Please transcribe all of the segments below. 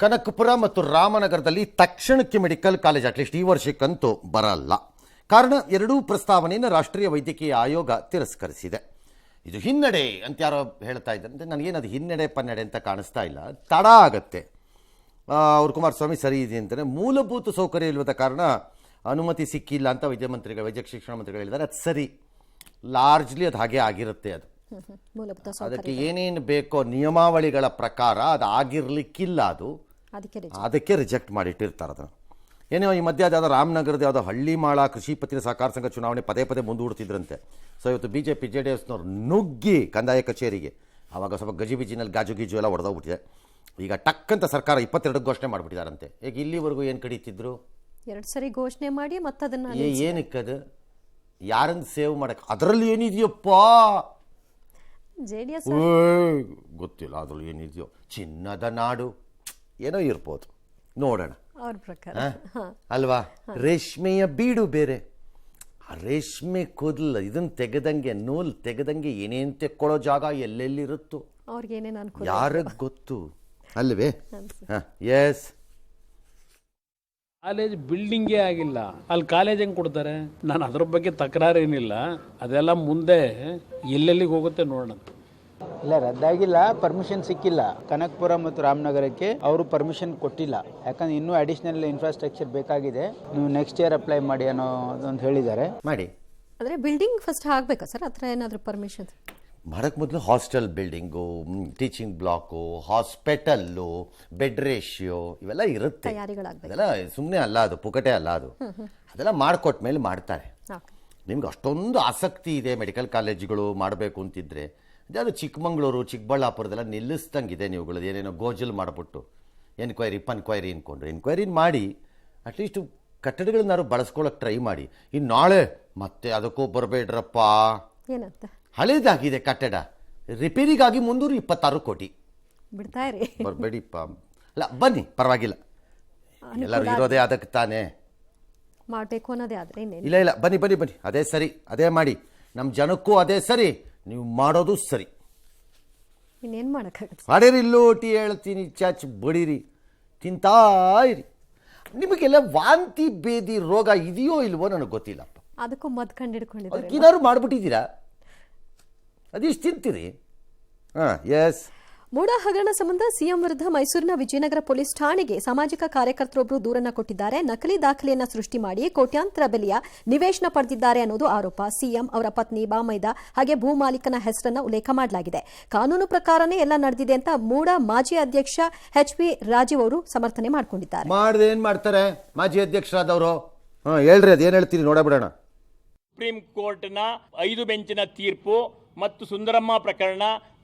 ಕನಕಪುರ ಮತ್ತು ರಾಮನಗರದಲ್ಲಿ ತಕ್ಷಣಕ್ಕೆ ಮೆಡಿಕಲ್ ಕಾಲೇಜ್ ಅಟ್ಲೀಸ್ಟ್ ಈ ವರ್ಷಕ್ಕಂತೂ ಬರಲ್ಲ. ಕಾರಣ ಎರಡೂ ಪ್ರಸ್ತಾವನೆಯನ್ನು ರಾಷ್ಟ್ರೀಯ ವೈದ್ಯಕೀಯ ಆಯೋಗ ತಿರಸ್ಕರಿಸಿದೆ. ಇದು ಹಿನ್ನಡೆ ಅಂತ ಯಾರೋ ಹೇಳ್ತಾ ಇದ್ದಾರೆ. ನನಗೇನದು ಹಿನ್ನಡೆ ಪನ್ನಡೆ ಅಂತ ಕಾಣಿಸ್ತಾ ಇಲ್ಲ. ತಡ ಆಗತ್ತೆ. ಅವ್ರ ಕುಮಾರಸ್ವಾಮಿ ಸರಿ ಇದೆ ಅಂತಾನೆ. ಮೂಲಭೂತ ಸೌಕರ್ಯ ಇಲ್ಲದ ಕಾರಣ ಅನುಮತಿ ಸಿಕ್ಕಿಲ್ಲ ಅಂತ ವೈದ್ಯಕೀಯ ಶಿಕ್ಷಣ ಮಂತ್ರಿಗಳು ಹೇಳಿದ್ದಾರೆ. ಅದು ಸರಿ, ಲಾರ್ಜ್ಲಿ ಅದು ಹಾಗೆ ಆಗಿರುತ್ತೆ. ಅದು ಅದಕ್ಕೆ ಏನೇನು ಬೇಕೋ ನಿಯಮಾವಳಿಗಳ ಪ್ರಕಾರ ಅದು ಆಗಿರ್ಲಿಕ್ಕಿಲ್ಲ. ಅದು ಅದಕ್ಕೆ ರಿಜೆಕ್ಟ್ ಮಾಡಿಟ್ಟಿರ್ತಾರೆ ಅದನ್ನು. ಏನೋ ಈ ಮಧ್ಯೆ ಅದಾದ ರಾಮನಗರದ ಯಾವುದೋ ಹಳ್ಳಿಮಾಳ ಕೃಷಿ ಪತ್ತಿನ ಸಹಕಾರ ಸಂಘ ಚುನಾವಣೆ ಪದೇ ಪದೇ ಮುಂದೂಡ್ತಿದ್ರಂತೆ. ಸೊ ಇವತ್ತು BJP JDSನವ್ರು ನುಗ್ಗಿ ಕಂದಾಯ ಕಚೇರಿಗೆ, ಆವಾಗ ಸ್ವಲ್ಪ ಗಜಿಬಿಜಿನಲ್ಲಿ ಗಾಜು ಗೀಜು ಎಲ್ಲ ಹೊಡೆದೋಗ್ಬಿಟ್ಟಿದೆ. ಈಗ ಟಕ್ಕಂತ ಸರ್ಕಾರ 22 ಘೋಷಣೆ ಮಾಡಿಬಿಟ್ಟಿದಾರಂತೆ. ಈಗ ಇಲ್ಲಿವರೆಗೂ ಏನು ಕಡೀತಿದ್ರು? 2 ಸರಿ ಘೋಷಣೆ ಮಾಡಿ ಮತ್ತದನ್ನ ಏನಕ್ಕದು ಯಾರನ್ನು ಸೇವ್ ಮಾಡಕ್ಕೆ? ಅದರಲ್ಲಿ ಏನಿದೆಯಪ್ಪ JDS ಗೊತ್ತಿಲ್ಲ. ಅದ್ರಲ್ಲಿ ಏನಿದೆಯೋ ಚಿನ್ನದ ನಾಡು ಏನೋ ಇರ್ಬೋದು, ನೋಡೋಣ ಅವ್ರ ಪ್ರಕಾರ ಅಲ್ವಾ. ರೇಷ್ಮೆಯ ಬೀಡು ಬೇರೆ, ಆ ರೇಷ್ಮೆ ಕೂದಲು ಇದನ್ನ ತೆಗೆದಂಗೆ, ನೂಲ್ ತೆಗೆದಂಗೆ ಏನೇನು ತೆಕ್ಕೊಳ್ಳೋ ಜಾಗ ಎಲ್ಲೆಲ್ಲಿರುತ್ತೋ ಅವ್ರಿಗೇನೇನು ಅನ್ಕೂಲ ಯಾರಿಗೆ ಗೊತ್ತು ಅಲ್ವೇ? ಎಸ್, ಕಾಲೇಜ್ ಬಿಲ್ಡಿಂಗೇ ಆಗಿಲ್ಲ, ಅಲ್ಲಿ ಕಾಲೇಜ್ ಹೆಂಗೆ ಕೊಡ್ತಾರೆ? ನಾನು ಅದ್ರ ಬಗ್ಗೆ ತಕರಾರೇನಿಲ್ಲ, ಅದೆಲ್ಲ ಮುಂದೆ ಎಲ್ಲೆಲ್ಲಿಗೆ ಹೋಗುತ್ತೆ ನೋಡೋಣ. ಇಲ್ಲ, ರದ್ದಾಗಿಲ್ಲ, ಪರ್ಮಿಷನ್ ಸಿಕ್ಕಿಲ್ಲ. ಕನಕಪುರ ಮತ್ತು ರಾಮನಗರಕ್ಕೆ ಅವರು ಪರ್ಮಿಷನ್ ಕೊಟ್ಟಿಲ್ಲ. ಯಾಕಂದ್ರೆ ಇನ್ನೂ ಅಡಿಷನಲ್ ಇನ್ಫ್ರಾಸ್ಟ್ರಕ್ಚರ್ ಬೇಕಾಗಿದೆ, ನೀವು ನೆಕ್ಸ್ಟ್ ಇಯರ್ ಅಪ್ಲೈ ಮಾಡಿ ಅನ್ನೋದೊಂದು ಹೇಳಿದ್ದಾರೆ. ಮಾಡಿ. ಆದರೆ ಬಿಲ್ಡಿಂಗ್ ಫಸ್ಟ್ ಆಗಬೇಕಾ ಸರ್? ಹತ್ರ ಏನಾದರೂ ಪರ್ಮಿಷನ್ ಮಾಡೋಕ್ಕೆ ಮೊದಲು hostel building, teaching block, hospital, bed ratio ಇವೆಲ್ಲ ಇರುತ್ತೆ. ಅದೆಲ್ಲ ಸುಮ್ಮನೆ ಅಲ್ಲ, ಅದು ಪುಕಟೆ ಅಲ್ಲ. ಅದು ಅದೆಲ್ಲ ಮಾಡಿಕೊಟ್ಟ ಮೇಲೆ ಮಾಡ್ತಾರೆ. ನಿಮ್ಗೆ ಅಷ್ಟೊಂದು ಆಸಕ್ತಿ ಇದೆ ಮೆಡಿಕಲ್ ಕಾಲೇಜುಗಳು ಮಾಡಬೇಕು ಅಂತಿದ್ರೆ, ಅದು ಚಿಕ್ಕಮಂಗ್ಳೂರು ಚಿಕ್ಕಬಳ್ಳಾಪುರದೆಲ್ಲ ನಿಲ್ಲಿಸ್ದಂಗಿದೆ. ನೀವುಗಳದ್ದು ಏನೇನೋ ಗೋಜಲ್ ಮಾಡಿಬಿಟ್ಟು ಎನ್ಕ್ವೈರಿ ಅಂದ್ಕೊಂಡ್ರೆ ಎನ್ಕ್ವೈರಿ ಮಾಡಿ ಅಟ್ಲೀಸ್ಟ್ ಕಟ್ಟಡಗಳನ್ನಾರು ಬಳಸ್ಕೊಳ್ಳೋಕೆ ಟ್ರೈ ಮಾಡಿ. ಇನ್ನು ನಾಳೆ ಮತ್ತೆ ಅದಕ್ಕೂ ಬರಬೇಡ್ರಪ್ಪ, ಏನಂತ ಹಳೇದಾಗಿದೆ ಕಟ್ಟಡ, ರಿಪೇರಿಗಾಗಿ 326 ಕೋಟಿ ಬಿಡ್ತಾ ಇರಿ. ಬರಬೇಡಿಪ್ಪ. ಅಲ್ಲ ಬನ್ನಿ, ಪರವಾಗಿಲ್ಲ, ಎಲ್ಲರೂ ಇರೋದೇ ಅದಕ್ಕೆ ತಾನೇ ಮಾಡಬೇಕು ಅನ್ನೋದೇ. ಆದರೆ ಇಲ್ಲ ಬನ್ನಿ, ಅದೇ ಸರಿ, ಅದೇ ಮಾಡಿ. ನಮ್ಮ ಜನಕ್ಕೂ ಅದೇ ಸರಿ, ನೀವು ಮಾಡೋದು ಸರಿ. ಇನ್ನೇನು ಮಾಡೋಕ್ಕಾಗತ್ತೆ? ಅಡೇರಿ ಲೋಟಿ ಹೇಳ್ತೀನಿ, ಚಾಚ್ ಬಡೀರಿ, ತಿಂತಾ ಇರಿ. ನಿಮಗೆಲ್ಲ ವಾಂತಿ ಬೇದಿ ರೋಗ ಇದೆಯೋ ಇಲ್ವೋ ನನಗೆ ಗೊತ್ತಿಲ್ಲಪ್ಪ. ಅದಕ್ಕೂ ಮದ್ದು ಕಂಡು ಹಿಡ್ಕೊಂಡಿದ್ದಾರೆ. ಅದಕ್ಕೇನಾದ್ರು ಮಾಡ್ಬಿಟ್ಟಿದ್ದೀರಾ? ಅದಿಷ್ಟು ತಿಂತೀರಿ. ಎಸ್. ಮೂಡ ಹಗರಣ ಸಂಬಂಧ ಸಿಎಂ ವಿರುದ್ಧ ಮೈಸೂರಿನ ವಿಜಯನಗರ ಪೊಲೀಸ್ ಠಾಣೆಗೆ ಸಾಮಾಜಿಕ ಕಾರ್ಯಕರ್ತರೊಬ್ಬರು ದೂರನ್ನ ಕೊಟ್ಟಿದ್ದಾರೆ. ನಕಲಿ ದಾಖಲೆಯನ್ನ ಸೃಷ್ಟಿ ಮಾಡಿ ಕೋಟ್ಯಾಂತರ ಬೆಲೆಯ ನಿವೇಶನ ಪಡೆದಿದ್ದಾರೆ ಅನ್ನೋದು ಆರೋಪ. ಸಿಎಂ, ಅವರ ಪತ್ನಿ ಬಾಮೈದ ಹಾಗೆ ಭೂ ಮಾಲೀಕನ ಹೆಸರನ್ನ ಉಲ್ಲೇಖ ಮಾಡಲಾಗಿದೆ. ಕಾನೂನು ಪ್ರಕಾರನೇ ಎಲ್ಲ ನಡೆದಿದೆ ಅಂತ ಮೂಡ ಮಾಜಿ ಅಧ್ಯಕ್ಷ HP ರಾಜೀವ್ ಅವರು ಸಮರ್ಥನೆ ಮಾಡಿಕೊಂಡಿದ್ದಾರೆ. ಮಾಡದೆ ಏನ್ ಮಾಡ್ತಾರೆ ಮಾಜಿ ಅಧ್ಯಕ್ಷರಾದವರು? ಹೇಳ್ರಿ, ಅದೇನು ಹೇಳ್ತೀರಿ ನೋಡಬಿಡೋಣ. ಸುಪ್ರೀಂ ಕೋರ್ಟ್ನ 5 ಬೆಂಚಿನ ತೀರ್ಪು ಮತ್ತು ಸುಂದರಮ್ಮ ಪ್ರಕರಣ,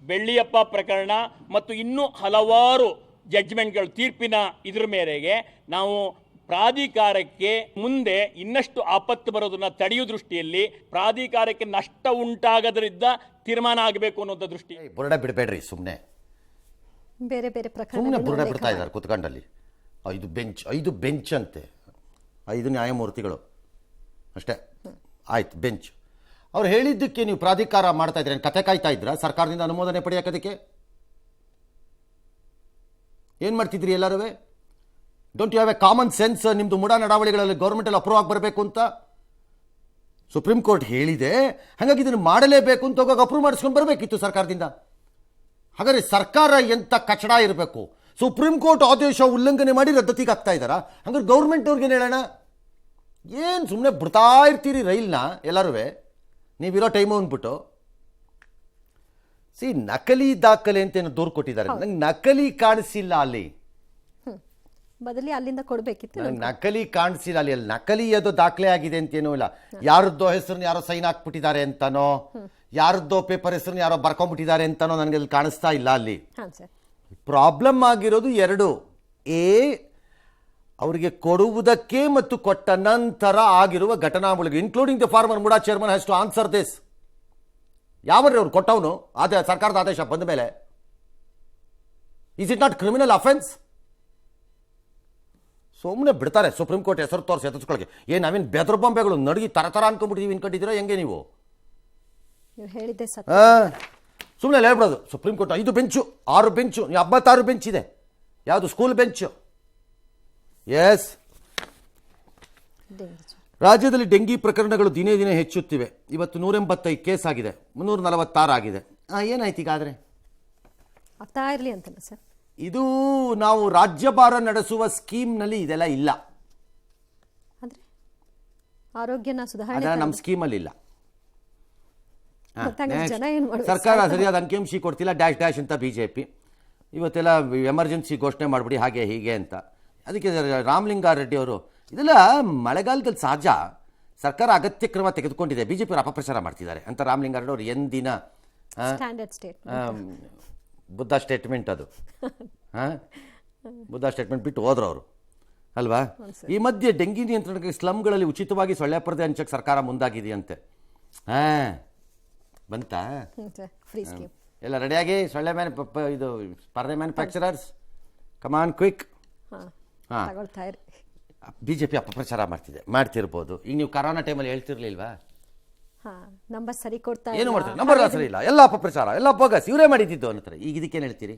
ಬೆಳ್ಳಿಯಪ್ಪ ಪ್ರಕರಣ ಮತ್ತು ಇನ್ನೂ ಹಲವಾರು ಜಡ್ಜ್ಮೆಂಟ್ಗಳು, ತೀರ್ಪಿನ ಇದ್ರ ಮೇರೆಗೆ ನಾವು ಪ್ರಾಧಿಕಾರಕ್ಕೆ ಮುಂದೆ ಇನ್ನಷ್ಟು ಆಪತ್ತು ಬರೋದನ್ನ ತಡೆಯುವ ದೃಷ್ಟಿಯಲ್ಲಿ ಪ್ರಾಧಿಕಾರಕ್ಕೆ ನಷ್ಟ ಉಂಟಾಗದ್ರಿಂದ ತೀರ್ಮಾನ ಆಗಬೇಕು ಅನ್ನೋ ದೃಷ್ಟಿ. ಬುರುಡೆ ಬಿಡಬೇಡ್ರಿ, ಸುಮ್ಮನೆ ಬೇರೆ ಬೇರೆ ಸುಮ್ಮನೆ ಬುರುಡೆ ಬಿಡ್ತಾ ಇದ್ದಾರೆ ಕುತ್ಕೊಂಡಲ್ಲಿ. 5 ಬೆಂಚ್ ಅಂತೆ, 5 ನ್ಯಾಯಮೂರ್ತಿಗಳು ಅಷ್ಟೇ. ಆಯ್ತು, ಬೆಂಚ್. ಅವ್ರು ಹೇಳಿದ್ದಕ್ಕೆ ನೀವು ಪ್ರಾಧಿಕಾರ ಮಾಡ್ತಾ ಇದ್ರೆ ಕತೆ ಕಾಯ್ತಾ ಇದ್ರ? ಸರ್ಕಾರದಿಂದ ಅನುಮೋದನೆ ಪಡೆಯೋದಕ್ಕೆ ಏನು ಮಾಡ್ತಿದ್ರಿ ಎಲ್ಲರೂ? Don't you have a common sense? ನಿಮ್ಮದು ಮುಡಾ ನಡಾವಳಿಗಳಲ್ಲಿ ಗೌರ್ಮೆಂಟಲ್ಲಿ ಅಪ್ರೂವ್ ಆಗಬರಬೇಕು ಅಂತ ಸುಪ್ರೀಂ ಕೋರ್ಟ್ ಹೇಳಿದೆ. ಹಾಗಾಗಿ ಇದನ್ನು ಮಾಡಲೇಬೇಕು ಅಂತ ಹೋಗಾಗ ಅಪ್ರೂವ್ ಮಾಡಿಸ್ಕೊಂಡು ಬರಬೇಕಿತ್ತು ಸರ್ಕಾರದಿಂದ. ಹಾಗಾದ್ರೆ ಸರ್ಕಾರ ಎಂಥ ಕಚಡ ಇರಬೇಕು? ಸುಪ್ರೀಂ ಕೋರ್ಟ್ ಆದೇಶ ಉಲ್ಲಂಘನೆ ಮಾಡಿ ರದ್ದತಿಗೆ ಆಗ್ತಾ ಇದ್ದಾರಾ? ಹಂಗಾರೆ ಗೌರ್ಮೆಂಟ್ ಅವ್ರಿಗೇನು ಹೇಳೋಣ? ಏನು ಸುಮ್ಮನೆ ಬಿಡ್ತಾ ಇರ್ತೀರಿ ರೈಲ್ನ ಎಲ್ಲರೂ ನೀವಿರೋ ಟೈಮು ಅಂದ್ಬಿಟ್ಟು. ನಕಲಿ ದಾಖಲೆ ಅಂತ ಏನೋ ದೂರು ಕೊಟ್ಟಿದ್ದಾರೆ. ನಂಗೆ ನಕಲಿ ಕಾಣಿಸಿಲ್ಲ ಅಲ್ಲಿ, ಬದಲಿ ಅಲ್ಲಿಂದ ಕೊಡಬೇಕಿತ್ತು. ನಂಗೆ ನಕಲಿ ಕಾಣಿಸಿಲ್ಲ ಅಲ್ಲಿ. ನಕಲಿ ಅದು ದಾಖಲೆ ಆಗಿದೆ ಅಂತೇನೂ ಇಲ್ಲ. ಯಾರದ್ದೋ ಹೆಸರನ್ನ ಯಾರೋ ಸೈನ್ ಹಾಕ್ಬಿಟ್ಟಿದ್ದಾರೆ ಅಂತನೋ, ಯಾರದ್ದೋ ಪೇಪರ್ ಹೆಸರನ್ನ ಯಾರೋ ಬರ್ಕೊಂಡ್ಬಿಟ್ಟಿದ್ದಾರೆ ಅಂತನೋ ನನಗೆ ಅಲ್ಲಿ ಕಾಣಿಸ್ತಾ ಇಲ್ಲ. ಅಲ್ಲಿ ಪ್ರಾಬ್ಲಮ್ ಆಗಿರೋದು 2. ಅವರಿಗೆ ಕೊಡುವುದಕ್ಕೆ ಮತ್ತು ಕೊಟ್ಟ ನಂತರ ಆಗಿರುವ ಘಟನಾವಳಿಗೆ, including the former MUDA chairman has to answer this. ಯಾವ್ರಿ ಅವ್ರು ಕೊಟ್ಟವನು? ಸರ್ಕಾರದ ಆದೇಶ ಬಂದ ಮೇಲೆ is it not criminal offence? ಸುಮ್ಮನೆ ಬಿಡ್ತಾರೆ ಸುಪ್ರೀಂ ಕೋರ್ಟ್ ಹೆಸರು ತೋರಿಸಿ ಎತ್ತಿಸ್ಕೊಳಕ್ಕೆ. ನಾವೇನು ಬೆದರು ಬೊಂಬೆಗಳು ನಡುಗಿ ತರ ಅನ್ಕೊಂಡ್ಬಿಟ್ಟಿದ್ದೀವಿ ಅನ್ಕೊಂಡಿದ್ದೀರಾ ಹೆಂಗೆ ನೀವು? ಸುಮ್ಮನೆ ಹೇಳ್ಬಿಡೋದು supreme court 5 bench 6 bench 56 bench ಇದೆ. ಯಾವುದು ಸ್ಕೂಲ್ ಬೆಂಚು. ಎಸ್, ಡೆಂಗಿ ಜ್ವರ. ರಾಜ್ಯದಲ್ಲಿ ಡೆಂಗಿ ಪ್ರಕರಣಗಳು ದಿನೇ ದಿನೇ ಹೆಚ್ಚುತ್ತಿವೆ. ಇವತ್ತು 185 ಕೇಸ್ ಆಗಿದೆ, 346 ಆಗಿದೆ. ಏನಾಯ್ತು ಈಗ? ಆದರೆ ಆಗ್ತಾ ಇರಲಿ ಅಂತಲ್ಲ ಸರ್. ಇದು ನಾವು ರಾಜ್ಯಭಾರ ನಡೆಸುವ ಸ್ಕೀಮ್ನಲ್ಲಿ ಇದೆಲ್ಲ ಇಲ್ಲ. ಅಂದ್ರೆ ಆರೋಗ್ಯನ ಸುಧಾರಣೆ ಅದೆಲ್ಲ ನಮ್ಮ ಸ್ಕೀಮಲ್ಲಿ ಇಲ್ಲ. ಜನ ಏನ್ ಮಾಡ್ಬೇಕು? ಸರ್ಕಾರ ಸರಿಯಾದ ಅಂಕಿಅಂಶ ಕೊಡ್ತಿಲ್ಲ, ಡ್ಯಾಶ್ ಡ್ಯಾಶ್ ಅಂತ ಬಿಜೆಪಿ. ಇವತ್ತೆಲ್ಲ ಎಮರ್ಜೆನ್ಸಿ ಘೋಷಣೆ ಮಾಡಿಬಿಡಿ ಹಾಗೆ ಹೀಗೆ ಅಂತ. ಅದಕ್ಕೆ ರಾಮಲಿಂಗಾರೆಡ್ಡಿ ಅವರು ಇದೆಲ್ಲ ಮಳೆಗಾಲದಲ್ಲಿ ಸಹಜ, ಸರ್ಕಾರ ಅಗತ್ಯ ಕ್ರಮ ತೆಗೆದುಕೊಂಡಿದೆ, ಬಿಜೆಪಿ ಅಪಪ್ರಚಾರ ಮಾಡ್ತಿದ್ದಾರೆ ಅಂತ ರಾಮಲಿಂಗಾರೆಡ್ಡಿ ಅವರು ಎಂದಿನ ಸ್ಟ್ಯಾಂಡರ್ಡ್ ಸ್ಟೇಟ್ ಬುದ್ಧ ಸ್ಟೇಟ್ಮೆಂಟ್ ಅದು. ಬುದ್ಧ ಸ್ಟೇಟ್ಮೆಂಟ್ ಬಿಟ್ಟು ಹೋದ್ರು ಅವರು ಅಲ್ವಾ. ಈ ಮಧ್ಯೆ ಡೆಂಗಿ ನಿಯಂತ್ರಣಕ್ಕೆ ಸ್ಲಮ್ಗಳಲ್ಲಿ ಉಚಿತವಾಗಿ ಸೊಳ್ಳೆ ಪರದೆ ಹಂಚಕ್ಕೆ ಸರ್ಕಾರ ಮುಂದಾಗಿದೆಯಂತೆ. ಬಂತಾ ಫ್ರೀ ಸ್ಕೀಮ್ ಎಲ್ಲ ರೆಡಿಯಾಗಿ ಸೊಳ್ಳೆ ಇದು ಪರದೆ ಮ್ಯಾನುಫ್ಯಾಕ್ಚರರ್ಸ್ ಕಮಾನ್ ಕ್ವಿಕ್. ತಗೊಳ್ತಾ ಇರಿ. ಬಿಜೆಪಿ ಅಪಪ್ರಚಾರ ಮಾಡ್ತಿರ್ಬೋದು. ಈಗ ನೀವು ಕರೋನಾ ಟೈಮಲ್ಲಿ ಹೇಳ್ತಿರ್ಲಿಲ್ವಾ? ನಂಬರ್ ಸರಿ ಕೊಡ್ತಾ ಏನು ಮಾಡ್ತಾರೆ? ನಂಬರ್ ಸರಿ ಇಲ್ಲ, ಎಲ್ಲ ಅಪಪ್ರಚಾರ, ಎಲ್ಲ ಬೋಗಸ್, ಇವರೇ ಮಾಡಿದ್ದು ಅನ್ನತ್ತಾರೆ. ಈಗ ಇದಕ್ಕೇನು ಹೇಳ್ತೀರಿ?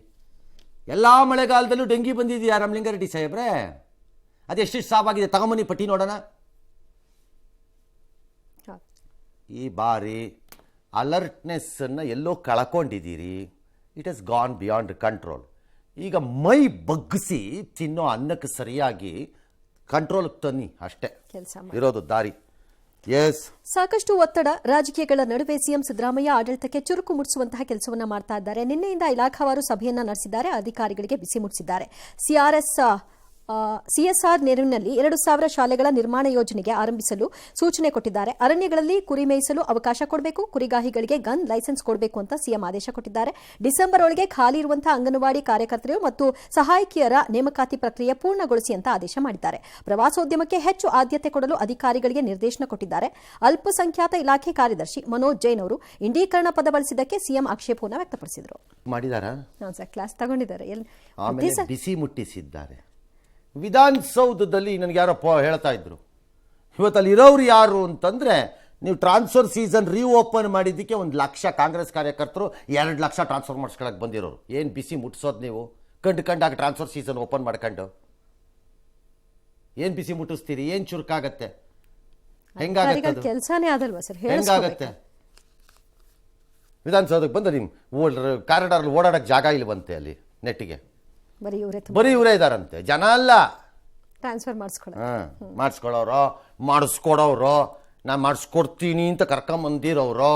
ಎಲ್ಲ ಮಳೆಗಾಲದಲ್ಲೂ ಡೆಂಗಿ ಬಂದಿದೆಯಾ ರಾಮಲಿಂಗಾರೆಡ್ಡಿ ಸಾಹೇಬ್ರೆ? ಅದೆಷ್ಟು ಸಾವಾಗಿದೆ ತಗೊಂಬನ್ನಿ, ಪಟ್ಟಿ ನೋಡೋಣ. ಈ ಬಾರಿ ಅಲರ್ಟ್ನೆಸ್ಸನ್ನು ಎಲ್ಲೋ ಕಳ್ಕೊಂಡಿದ್ದೀರಿ. It has gone beyond control. ಈಗ ಮೈ ಬಗ್ಗಿಸಿ ತಿನ್ನೋ ಅನ್ನಕ್ಕೆ ಸರಿಯಾಗಿ ಕಂಟ್ರೋಲ್ಗೆ ತನ್ನಿ, ಅಷ್ಟೇ ಇರೋದು ದಾರಿ. ಎಸ್, ಸಾಕಷ್ಟು ಒತ್ತಡ ರಾಜಕೀಯಗಳ ನಡುವೆ ಸಿಎಂ ಸಿದ್ದರಾಮಯ್ಯ ಆಡಳಿತಕ್ಕೆ ಚುರುಕು ಮುಟ್ಟಿಸುವಂತಹ ಕೆಲಸವನ್ನ ಮಾಡ್ತಾ ಇದ್ದಾರೆ. ನಿನ್ನೆಯಿಂದ ಇಲಾಖಾವಾರು ಸಭೆಯನ್ನ ನಡೆಸಿದ್ದಾರೆ, ಅಧಿಕಾರಿಗಳಿಗೆ ಬಿಸಿ ಮುಟ್ಟಿಸಿದ್ದಾರೆ. ಸಿಎಸ್ಆರ್ ನೆರವಿನಲ್ಲಿ 2,000 ಶಾಲೆಗಳ ನಿರ್ಮಾಣ ಯೋಜನೆಗೆ ಆರಂಭಿಸಲು ಸೂಚನೆ ಕೊಟ್ಟಿದ್ದಾರೆ. ಅರಣ್ಯಗಳಲ್ಲಿ ಕುರಿ ಮೇಯಿಸಲು ಅವಕಾಶ ಕೊಡಬೇಕು, ಕುರಿಗಾಹಿಗಳಿಗೆ ಗನ್ ಲೈಸೆನ್ಸ್ ಕೊಡಬೇಕು ಅಂತ ಸಿಎಂ ಆದೇಶ ಕೊಟ್ಟಿದ್ದಾರೆ. ಡಿಸೆಂಬರ್ ಒಳಗೆ ಖಾಲಿ ಇರುವಂತಹ ಅಂಗನವಾಡಿ ಕಾರ್ಯಕರ್ತರು ಮತ್ತು ಸಹಾಯಕಿಯರ ನೇಮಕಾತಿ ಪ್ರಕ್ರಿಯೆ ಪೂರ್ಣಗೊಳಿಸಿ ಅಂತ ಆದೇಶ ಮಾಡಿದ್ದಾರೆ. ಪ್ರವಾಸೋದ್ಯಮಕ್ಕೆ ಹೆಚ್ಚು ಆದ್ಯತೆ ಕೊಡಲು ಅಧಿಕಾರಿಗಳಿಗೆ ನಿರ್ದೇಶನ ಕೊಟ್ಟಿದ್ದಾರೆ. ಅಲ್ಪಸಂಖ್ಯಾತ ಇಲಾಖೆ ಕಾರ್ಯದರ್ಶಿ ಮನೋಜ್ ಜೈನ್ ಅವರು ಇಂಡೀಕರಣ ಪದ ಬಳಸಿದ್ದಕ್ಕೆ ಸಿಎಂ ಆಕ್ಷೇಪವನ್ನು ವ್ಯಕ್ತಪಡಿಸಿದರು. ಮಾಡಿದಾರಾ? ಕ್ಲಾಸ್ ತಗೊಂಡಿದ್ದಾರೆ. ಬಿಸಿ ಮುಟ್ಟಿಸಿದ್ದಾರೆ. ವಿಧಾನಸೌಧದಲ್ಲಿ ನನಗೆ ಯಾರೋ ಹೇಳ್ತಾ ಇದ್ರು, ಇವತ್ತಲ್ಲಿ ಇರೋರು ಯಾರು ಅಂತಂದರೆ, ನೀವು ಟ್ರಾನ್ಸ್ಫರ್ ಸೀಸನ್ ರೀಓಪನ್ ಮಾಡಿದ್ದಕ್ಕೆ 1,00,000 ಕಾಂಗ್ರೆಸ್ ಕಾರ್ಯಕರ್ತರು 2,00,000 ಟ್ರಾನ್ಸ್ಫರ್ ಮಾಡಿಸ್ಕೊಳಕ್ಕೆ ಬಂದಿರೋರು. ಏನು ಬಿಸಿ ಮುಟ್ಟಿಸೋದು ನೀವು? ಕಂಡಾಗ ಟ್ರಾನ್ಸ್ಫರ್ ಸೀಸನ್ ಓಪನ್ ಮಾಡ್ಕೊಂಡು ಏನು ಬಿಸಿ ಮುಟ್ಟಿಸ್ತೀರಿ? ಏನು ಚುರುಕಾಗತ್ತೆ? ಹೆಂಗಾಗತ್ತೆ? ಕೆಲಸನೇ ಆದಲ್ವಾ ಸರ್? ಹೆಂಗಾಗತ್ತೆ? ವಿಧಾನಸೌಧಕ್ಕೆ ಬಂದು ನಿಮ್ಮ ಕಾರಿಡಾರ್ಲ್ಲಿ ಓಡಾಡೋಕ್ಕೆ ಜಾಗ ಇಲ್ವಂತೆ, ಅಲ್ಲಿ ನೆಟ್ಟಿಗೆ ಬರೀ ಇವರೇ ಇದಾರಂತೆ, ಜನ ಅಲ್ಲ. ಟ್ರಾನ್ಸ್ಫರ್ ಮಾಡಿಸ್ಕೊಳ್ಳೋರು, ಮಾಡಿಸ್ಕೊಡೋರು, ನಾ ಮಾಡಿಸ್ಕೊಡ್ತೀನಿ ಅಂತ ಕರ್ಕೊಂಬಂದಿರೋರು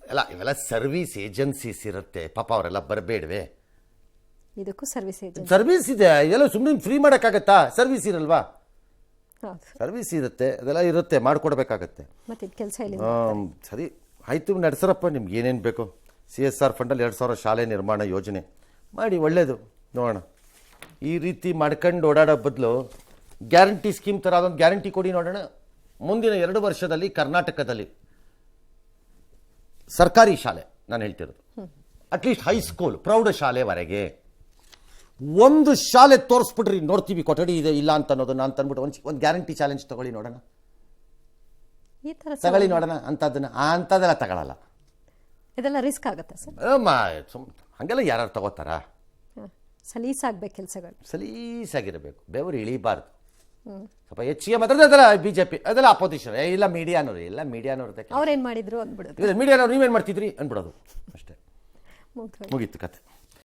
ಎಲ್ಲ ಇವೆಲ್ಲ ಸರ್ವಿಸ್ ಏಜೆನ್ಸೀಸ್ ಇರುತ್ತೆ. ಪಾಪ ಅವರೆಲ್ಲ ಬರಬೇಡ್ವೆ? ಇದಕ್ಕೂ ಸರ್ವಿಸ್ ಇದೆ. ಎಲ್ಲ ಸುಮ್ಮನೆ ಫ್ರೀ ಮಾಡೋಕ್ಕಾಗತ್ತಾ? ಸರ್ವಿಸ್ ಇರಲ್ವಾ? ಸರ್ವಿಸ್ ಇರುತ್ತೆ, ಅದೆಲ್ಲ ಇರುತ್ತೆ, ಮಾಡಿಕೊಡ್ಬೇಕಾಗತ್ತೆ. ಸರಿ ಆಯಿತು, ನಡೆಸರಪ್ಪ. ನಿಮ್ಗೆ ಏನೇನು ಬೇಕು? CSR ಫಂಡಲ್ಲಿ 2,000 ಶಾಲೆ ನಿರ್ಮಾಣ ಯೋಜನೆ ಮಾಡಿ, ಒಳ್ಳೆಯದು. ನೋಡೋಣ. ಈ ರೀತಿ ಮಾಡ್ಕೊಂಡು ಓಡಾಡೋ ಬದಲು ಗ್ಯಾರಂಟಿ ಸ್ಕೀಮ್ ಥರ ಅದೊಂದು ಗ್ಯಾರಂಟಿ ಕೊಡಿ ನೋಡೋಣ. ಮುಂದಿನ 2 ವರ್ಷದಲ್ಲಿ ಕರ್ನಾಟಕದಲ್ಲಿ ಸರ್ಕಾರಿ ಶಾಲೆ, ನಾನು ಹೇಳ್ತಿರೋದು ಅಟ್ಲೀಸ್ಟ್ ಹೈಸ್ಕೂಲ್ ಪ್ರೌಢಶಾಲೆವರೆಗೆ ಒಂದು ಶಾಲೆ ತೋರಿಸ್ಬಿಟ್ರಿ, ನೋಡ್ತೀವಿ ಕೊಠಡಿ ಇದೆ ಇಲ್ಲ ಅಂತ ಅನ್ನೋದನ್ನ ಅಂತ ಅಂದ್ಬಿಟ್ಟು ಒಂದು ಗ್ಯಾರಂಟಿ ಚಾಲೆಂಜ್ ತಗೊಳ್ಳಿ ನೋಡೋಣ. ತಗೊಳ್ಳಿ ನೋಡೋಣ. ಅಂಥದ್ದೆಲ್ಲ ತಗೊಳ್ಳಲ್ಲ. ಇದೆಲ್ಲ ರಿಸ್ಕ್ ಆಗುತ್ತೆ ಸರ್. ಹಂಗೆಲ್ಲ ಯಾರು ತಗೋತಾರ? ಸಲೀಸಾಗಬೇಕು, ಕೆಲಸಗಳು ಸಲೀಸಾಗಿರಬೇಕು, ಬೆವರು ಇಳಿಬಾರ್ದು. ಸ್ವಲ್ಪ ಹೆಚ್ಚಿಗೆ ಮಾತ್ರ ಅದೆಲ್ಲ ಬಿಜೆಪಿ, ಅದೆಲ್ಲ ಅಪೋಸಿಷನ್, ಇಲ್ಲ ಮೀಡಿಯಾನವ್ರು, ಎಲ್ಲ ಮೀಡಿಯಾನವ್ರದ್ದು. ಅವ್ರೇನು ಮಾಡಿದ್ರು ಅಂದ್ಬಿಡೋದು, ಮೀಡಿಯಾನವ್ರು ನೀವೇನು ಮಾಡ್ತಿದ್ರಿ ಅಂದ್ಬಿಡೋದು, ಅಷ್ಟೇ, ಮುಗೀತು ಕತೆ.